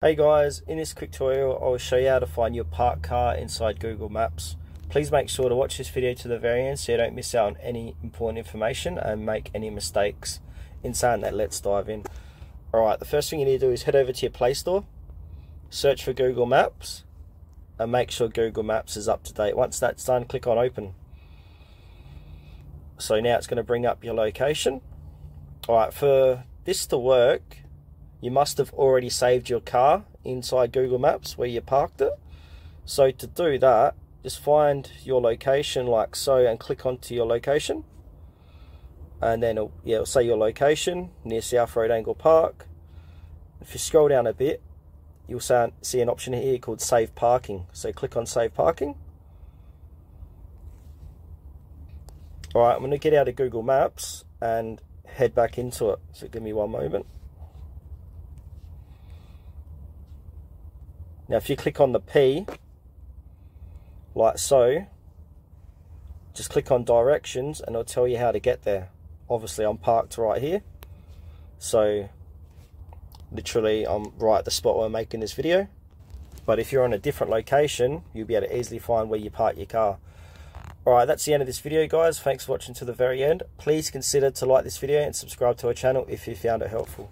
Hey guys, in this quick tutorial I will show you how to find your parked car inside Google Maps. Please make sure to watch this video to the very end so you don't miss out on any important information and make any mistakes. In saying that, let's dive in. Alright, the first thing you need to do is head over to your Play Store, search for Google Maps and make sure Google Maps is up to date. Once that's done, click on open. So now it's going to bring up your location. Alright, for this to work, you must have already saved your car inside Google Maps where you parked it. So to do that, just find your location like so and click onto your location. And then it'll say your location near South Road Angle Park. If you scroll down a bit, you'll see an option here called Save Parking. So click on Save Parking. Alright, I'm going to get out of Google Maps and head back into it. So give me one moment. Now if you click on the P, like so, just click on directions and it'll tell you how to get there. Obviously I'm parked right here, so literally I'm right at the spot where I'm making this video. But if you're on a different location, you'll be able to easily find where you park your car. Alright, that's the end of this video guys. Thanks for watching to the very end. Please consider to like this video and subscribe to our channel if you found it helpful.